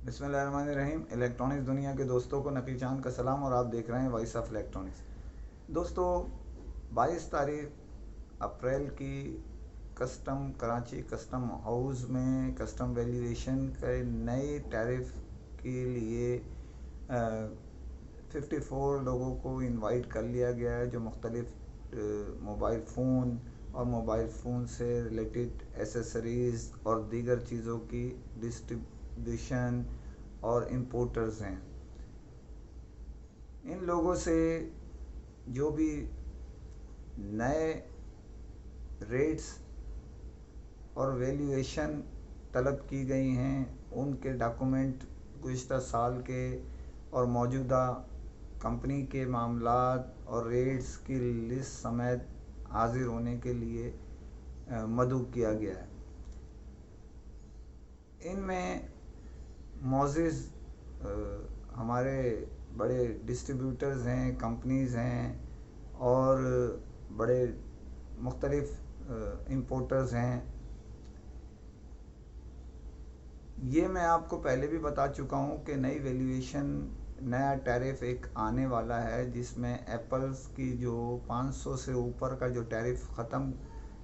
बिस्मिल्लाहिर्रहमानिर्रहीम। इलेक्ट्रॉनिक्स दुनिया के दोस्तों को नकी चांद का सलाम और आप देख रहे हैं वॉइस ऑफ इलेक्ट्रॉनिक्स। दोस्तों, 22 तारीख अप्रैल की कराची कस्टम हाउस में कस्टम वैल्यूएशन के नए टैरिफ के लिए 54 लोगों को इनवाइट कर लिया गया है, जो मुख्तलिफ मोबाइल फ़ोन और मोबाइल फ़ोन से रिलेटेड एसेसरीज़ और दीगर चीज़ों की डिस्ट्रीब्यूशन और इंपोर्टर्स हैं। इन लोगों से जो भी नए रेट्स और वैल्यूएशन तलब की गई हैं, उनके डॉक्यूमेंट गुज़िश्ता साल के और मौजूदा कंपनी के मामलात और रेट्स की लिस्ट समेत हाजिर होने के लिए मदऊ किया गया है। इनमें मौजूद हमारे बड़े डिस्ट्रीब्यूटर्स हैं, कंपनीज़ हैं और बड़े मुख्तलिफ इंपोर्टर्स हैं। ये मैं आपको पहले भी बता चुका हूँ कि नया टैरिफ एक आने वाला है, जिसमें एप्पल्स की जो 500 से ऊपर का जो टैरिफ ख़त्म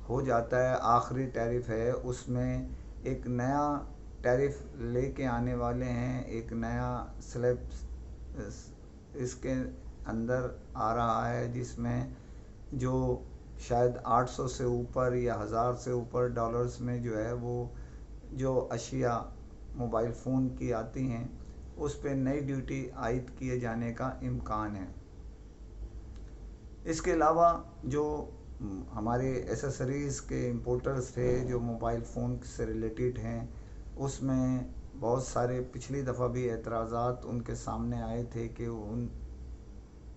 हो जाता है, आखिरी टैरिफ है, उसमें एक नया टैरिफ लेके आने वाले हैं। एक नया स्लैब इसके अंदर आ रहा है, जिसमें जो शायद 800 से ऊपर या 1000 से ऊपर डॉलर्स में जो है वो जो अशिया मोबाइल फ़ोन की आती हैं, उस पर नई ड्यूटी आयद किए जाने का इम्कान है। इसके अलावा जो हमारे एसेसरीज़ के इंपोर्टर्स थे जो मोबाइल फ़ोन से रिलेटेड हैं, उसमें बहुत सारे पिछली दफ़ा भी एतराज़ात उनके सामने आए थे कि उन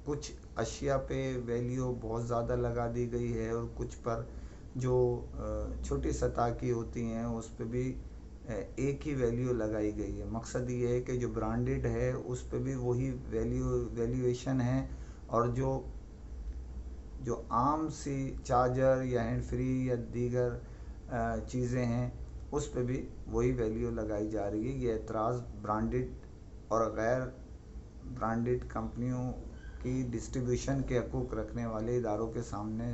कुछ अशिया पे वैल्यू बहुत ज़्यादा लगा दी गई है और कुछ पर जो छोटी सतह की होती हैं उस पर भी एक ही वैल्यू लगाई गई है। मकसद ये है कि जो ब्रांडेड है उस पर भी वही वैल्यूएशन है, और जो आम सी चार्जर या हैंड फ्री या दीगर चीज़ें हैं उस पर भी वही वैल्यू लगाई जा रही है। ये एतराज़ ब्रांडेड और गैर ब्रांडेड कंपनियों की डिस्ट्रीब्यूशन के हकूक़ रखने वाले इदारों के सामने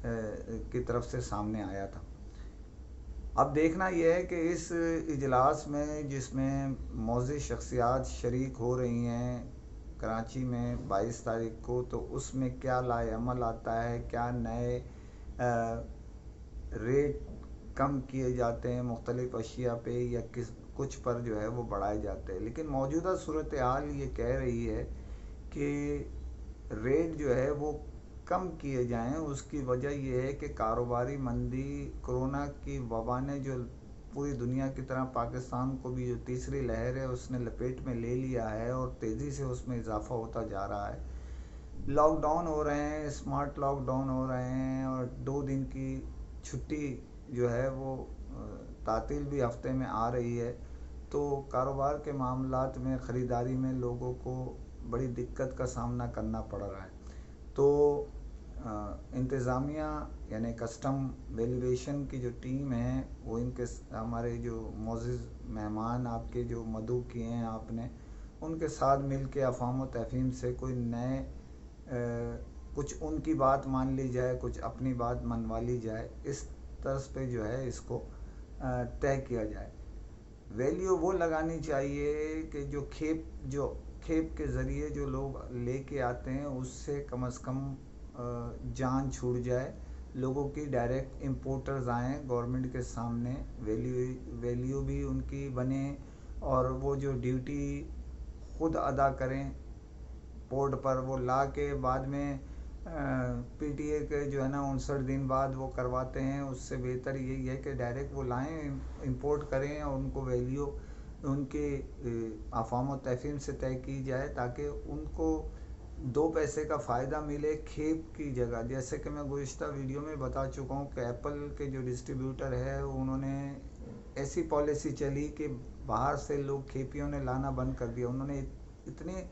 की तरफ से सामने आया था। अब देखना यह है कि इस इजलास में, जिसमें मौजूद शख्सियात शरीक हो रही हैं कराची में 22 तारीख को, तो उसमें क्या लाएअमल आता है, क्या नए रेट कम किए जाते हैं मुख्तलिफ़ अशिया पे या कुछ पर जो है वो बढ़ाए जाते हैं। लेकिन मौजूदा सूरत हाल ये कह रही है कि रेट जो है वो कम किए जाएं। उसकी वजह यह है कि कारोबारी मंदी, कोरोना की वबा ने जो पूरी दुनिया की तरह पाकिस्तान को भी जो तीसरी लहर है उसने लपेट में ले लिया है और तेज़ी से उसमें इजाफा होता जा रहा है। लॉकडाउन हो रहे हैं, स्मार्ट लॉकडाउन हो रहे हैं, और 2 दिन की छुट्टी जो है वो तातील भी हफ्ते में आ रही है। तो कारोबार के मामलात में, ख़रीदारी में लोगों को बड़ी दिक्कत का सामना करना पड़ रहा है। तो इंतज़ामिया यानी कस्टम वैल्यूएशन की जो टीम है वो हमारे जो मौजूद मेहमान आपके जो मदऊ किए हैं आपने, उनके साथ मिल के अफ़ाम व तफ़हीम से कोई नए कुछ उनकी बात मान ली जाए, कुछ अपनी बात मनवा ली जाए, इस तर्ज पे जो है इसको तय किया जाए। वैल्यू वो लगानी चाहिए कि जो खेप के ज़रिए जो लोग लेके आते हैं उससे कम से कम जान छूट जाए, लोगों की डायरेक्ट इंपोर्टर्स आएँ गवर्नमेंट के सामने, वैल्यू भी उनकी बने और वो जो ड्यूटी खुद अदा करें पोर्ट पर, वो ला के बाद में पीटीए के जो है ना 59 दिन बाद वो करवाते हैं। उससे बेहतर यही है कि डायरेक्ट वो लाएँ, इंपोर्ट करें और उनको वैल्यू उनके अफ़वाम व तफ़हीम से तय की जाए, ताकि उनको 2 पैसे का फ़ायदा मिले खेप की जगह। जैसे कि मैं गुज़िश्ता वीडियो में बता चुका हूँ कि एप्पल के जो डिस्ट्रीब्यूटर है उन्होंने ऐसी पॉलिसी चली कि बाहर से लोग खेपियों ने लाना बंद कर दिया। उन्होंने इतने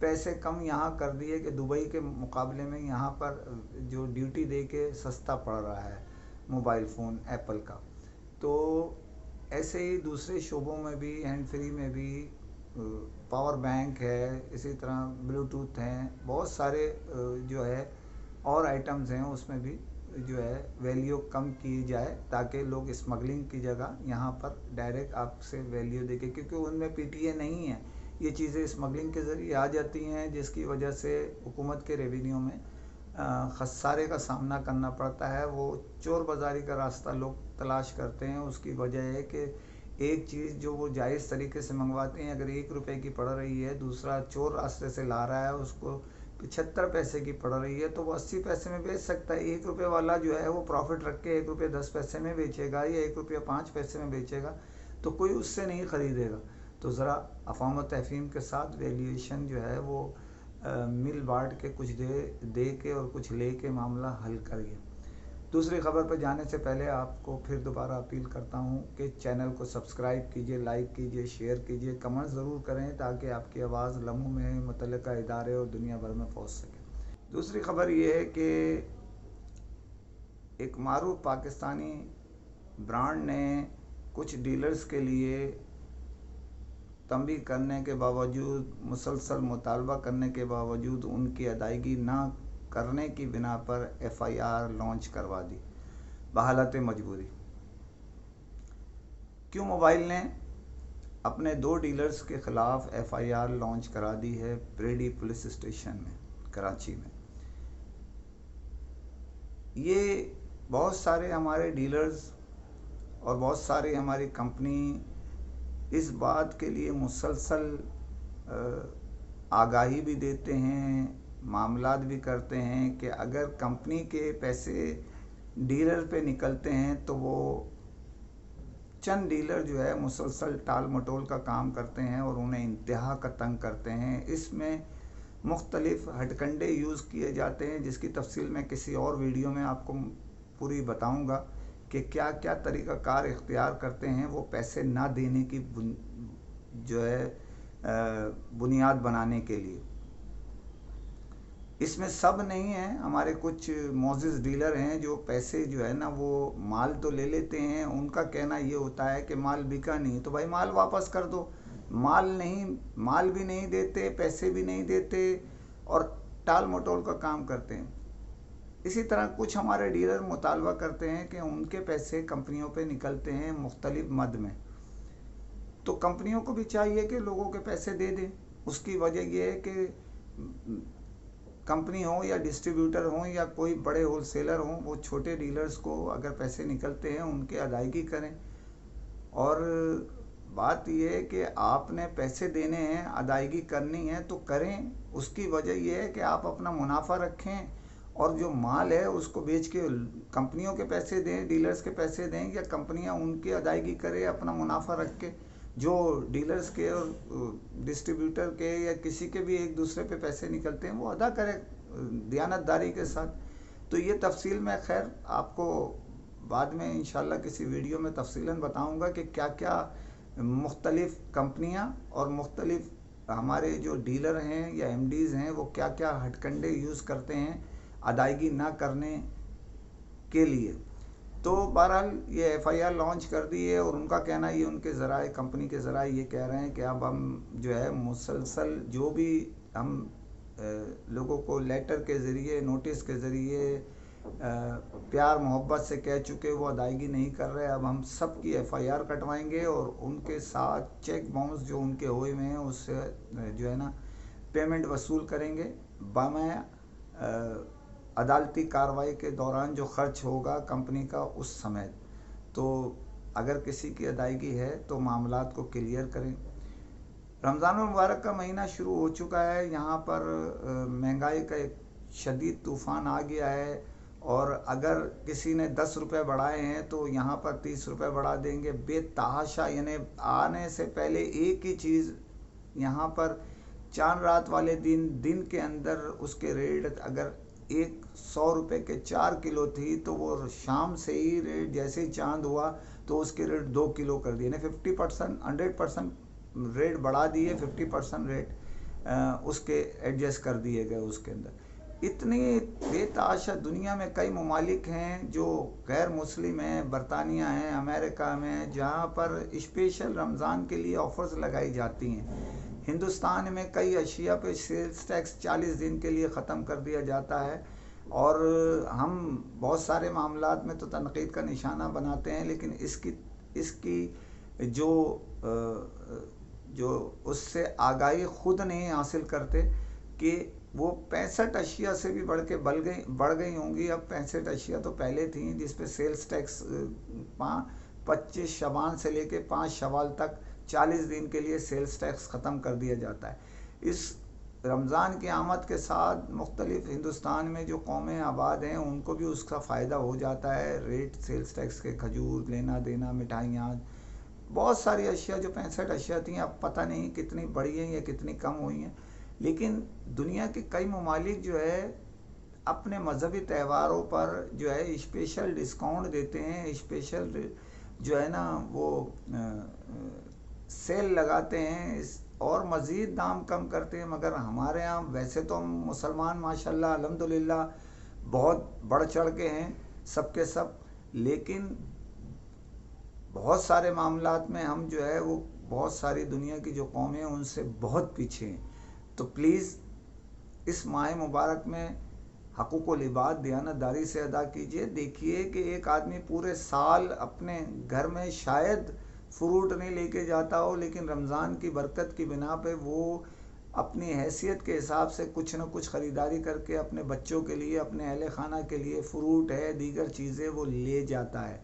पैसे कम यहाँ कर दिए कि दुबई के मुकाबले में यहाँ पर जो ड्यूटी दे के सस्ता पड़ रहा है मोबाइल फ़ोन एप्पल का। तो ऐसे ही दूसरे शोबों में भी, हैंड फ्री में भी, पावर बैंक है, इसी तरह ब्लूटूथ हैं, बहुत सारे जो है और आइटम्स हैं, उसमें भी जो है वैल्यू कम की जाए ताकि लोग स्मगलिंग की जगह यहाँ पर डायरेक्ट आपसे वैल्यू देके, क्योंकि उनमें पीटीए नहीं है, ये चीज़ें स्मगलिंग के ज़रिए आ जाती हैं, जिसकी वजह से हुकूमत के रेवेन्यू में खसारे का सामना करना पड़ता है। वो चोर बाज़ारी का रास्ता लोग तलाश करते हैं। उसकी वजह है कि एक चीज़ जो वो जायज़ तरीके से मंगवाते हैं, अगर 1 रुपए की पड़ रही है, दूसरा चोर रास्ते से ला रहा है, उसको 75 पैसे की पड़ रही है, तो वो 80 पैसे में बेच सकता है। 1 रुपये वाला जो है वो प्रॉफिट रख के 1 रुपये 10 पैसे में बेचेगा या 1 रुपये 5 पैसे में बेचेगा, तो कोई उससे नहीं ख़रीदेगा। तो ज़रा अफ़वाम व तफ़हीम के साथ वैल्यूएशन जो है वो मिल बांट के कुछ दे के और कुछ ले के मामला हल करिए। दूसरी खबर पर जाने से पहले आपको फिर दोबारा अपील करता हूँ कि चैनल को सब्सक्राइब कीजिए, लाइक कीजिए, शेयर कीजिए, कमेंट ज़रूर करें ताकि आपकी आवाज़ लम्हों में मुतल्लिका इदारे और दुनिया भर में पहुँच सके। दूसरी खबर ये है कि एक मारूफ पाकिस्तानी ब्रांड ने कुछ डीलर्स के लिए तंबीह करने के बावजूद, मुसलसल मुतालबा करने के बावजूद उनकी अदायगी ना करने की बिना पर एफआईआर लॉन्च करवा दी बहालत मजबूरी। क्यों मोबाइल ने अपने 2 डीलर्स के ख़िलाफ़ एफआईआर लॉन्च करा दी है प्रेडी पुलिस स्टेशन में, कराची में। ये बहुत सारे हमारे डीलर्स और बहुत सारी हमारी कंपनी इस बात के लिए मुसलसल आगाही भी देते हैं, मामलात भी करते हैं कि अगर कंपनी के पैसे डीलर पे निकलते हैं तो वो चंद डीलर जो है मुसलसल टाल मटोल का काम करते हैं और उन्हें इंतहा का तंग करते हैं। इसमें मुख्तलिफ हथकंडे यूज़ किए जाते हैं, जिसकी तफसील मैं किसी और वीडियो में आपको पूरी बताऊंगा कि क्या क्या तरीक़ाकार इख्तियार करते हैं वो पैसे ना देने की जो है बुनियाद बनाने के लिए। इसमें सब नहीं है, हमारे कुछ मोअज़्ज़िज़ डीलर हैं जो पैसे जो है ना वो माल तो ले लेते हैं। उनका कहना ये होता है कि माल बिका नहीं तो भाई माल वापस कर दो। माल भी नहीं देते, पैसे भी नहीं देते और टाल मटोल का काम करते हैं। इसी तरह कुछ हमारे डीलर मुतालबा करते हैं कि उनके पैसे कंपनियों पे निकलते हैं मुख्तलिफ मद में, तो कंपनियों को भी चाहिए कि लोगों के पैसे दे दें। उसकी वजह यह है कि कंपनी हो या डिस्ट्रीब्यूटर हो या कोई बड़े होलसेलर हो, वो छोटे डीलर्स को अगर पैसे निकलते हैं उनकी अदायगी करें। और बात यह है कि आपने पैसे देने हैं, अदायगी करनी है तो करें। उसकी वजह यह है कि आप अपना मुनाफा रखें और जो माल है उसको बेच के कंपनियों के पैसे दें, डीलर्स के पैसे दें, या कंपनियां उनकी अदायगी करें अपना मुनाफा रख के। जो डीलर्स के और डिस्ट्रीब्यूटर के या किसी के भी एक दूसरे पे पैसे निकलते हैं वो अदा करें दियानतदारी के साथ। तो ये तफसील मैं खैर आपको बाद में इंशाल्लाह किसी वीडियो में तफसीलन बताऊंगा कि क्या क्या मुख्तलिफ कंपनियां और मुख्तलिफ हमारे जो डीलर हैं या एमडीज़ हैं वो क्या क्या हथकंडे यूज़ करते हैं अदायगी ना करने के लिए। तो बहरहाल ये एफआईआर लॉन्च कर दी है और उनका कहना ये, उनके ज़राए, कंपनी के ज़राए ये कह रहे हैं कि अब हम जो है मुसलसल जो भी हम लोगों को लेटर के ज़रिए, नोटिस के ज़रिए प्यार मोहब्बत से कह चुके वो अदायगी नहीं कर रहे, अब हम सब की एफआईआर कटवाएंगे और उनके साथ चेक बाउंस जो उनके हुए हुए हैं उससे जो है ना पेमेंट वसूल करेंगे बामय अदालती कार्रवाई के दौरान जो खर्च होगा कंपनी का उस समय। तो अगर किसी की अदायगी है तो मामलात को क्लियर करें। रमज़ान मुबारक का महीना शुरू हो चुका है, यहाँ पर महंगाई का एक शदीद तूफ़ान आ गया है और अगर किसी ने 10 रुपये बढ़ाए हैं तो यहाँ पर 30 रुपये बढ़ा देंगे बेतहाशा। यानी आने से पहले एक ही चीज़ यहाँ पर चांद रात वाले दिन के अंदर उसके रेट अगर 100 रुपये के 4 किलो थी तो वो शाम से ही रेट जैसे ही चांद हुआ तो उसके रेट 2 किलो कर दिए। 50% 100% रेट बढ़ा दिए, 50% रेट उसके एडजस्ट कर दिए गए उसके अंदर। اتنی بےتحاشا دنیا میں کئی ممالک ہیں جو غیر مسلم ہیں، برطانیہ ہیں، امریکہ میں، جہاں پر اسپیشل رمضان کے لیے آفرز لگائی جاتی ہیں۔ ہندوستان میں کئی اشیاء پہ سیلز ٹیکس 40 دن کے لیے ختم کر دیا جاتا ہے، اور ہم بہت سارے معاملات میں تو تنقید کا نشانہ بناتے ہیں، لیکن اس کی جو اس سے آگاہی خود نہیں حاصل کرتے کہ وہ 65 اشیاء سے بھی بڑھ گئی ہوں گی۔ اب 65 اشیاء تو پہلے تھیں جس پہ سیلز ٹیکس 25 شعبان سے لے کے 5 شوال تک 40 دن کے لیے سیلز ٹیکس ختم کر دیا جاتا ہے۔ اس رمضان کی آمد کے ساتھ مختلف ہندوستان میں جو قومیں آباد ہیں ان کو بھی اس کا فائدہ ہو جاتا ہے۔ ریٹ سیلز ٹیکس کے کھجور، لینا دینا، مٹھائیاں، بہت ساری اشیاء جو 65 اشیاء تھیں اب پتہ نہیں کتنی بڑھی ہیں یا کتنی کم ہوئی ہیں، لیکن دنیا کے کئی ممالک جو ہے اپنے مذہبی تہواروں پر جو ہے اسپیشل ڈسکاؤنٹ دیتے ہیں، اسپیشل جو ہے نا وہ سیل لگاتے ہیں اور مزید دام کم کرتے ہیں۔ مگر ہمارے ہاں ویسے تو ہم مسلمان ماشاءاللہ الحمدللہ بہت بڑھ چڑھ کے ہیں سب کے سب، لیکن بہت سارے معاملات میں ہم جو ہے وہ بہت ساری دنیا کی جو قومیں ہیں ان سے بہت پیچھے ہیں۔ تو پلیز اس ماہ مبارک میں حقوق العباد دیانتداری سے ادا کیجئے۔ دیکھیے کہ ایک آدمی پورے سال اپنے گھر میں شاید فروٹ نہیں لے کے جاتا ہو، لیکن رمضان کی برکت کی بنا پہ وہ اپنی حیثیت کے حساب سے کچھ نہ کچھ خریداری کر کے اپنے بچوں کے لیے، اپنے اہل خانہ کے لیے فروٹ ہے، دیگر چیزیں وہ لے جاتا ہے۔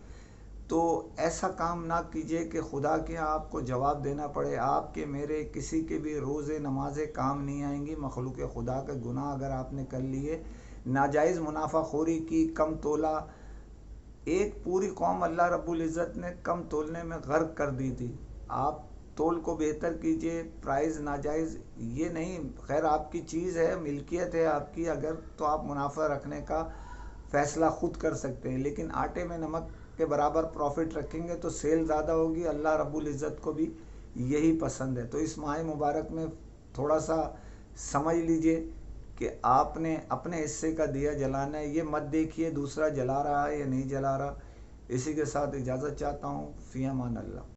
تو ایسا کام نہ کیجئے کہ خدا کے یہاں آپ کو جواب دینا پڑے۔ آپ کے میرے کسی کے بھی روزے نمازیں کام نہیں آئیں گی۔ مخلوق خدا کے گناہ اگر آپ نے کر لیے، ناجائز منافع خوری کی، کم تولا، ایک پوری قوم اللہ رب العزت نے کم تولنے میں غرق کر دی تھی۔ آپ تول کو بہتر کیجئے، پرائز ناجائز یہ نہیں، خیر آپ کی چیز ہے، ملکیت ہے آپ کی، اگر تو آپ منافع رکھنے کا فیصلہ خود کر سکتے ہیں، لیکن آٹے میں نمک کے برابر پروفٹ رکھیں گے تو سیل زیادہ ہوگی۔ اللہ رب العزت کو بھی یہی پسند ہے۔ تو اس ماہ مبارک میں تھوڑا سا سمجھ لیجئے کہ آپ نے اپنے حصے کا دیا جلانا ہے، یہ مت دیکھیے دوسرا جلا رہا ہے یا نہیں جلا رہا۔ اسی کے ساتھ اجازت چاہتا ہوں، فی امان اللہ۔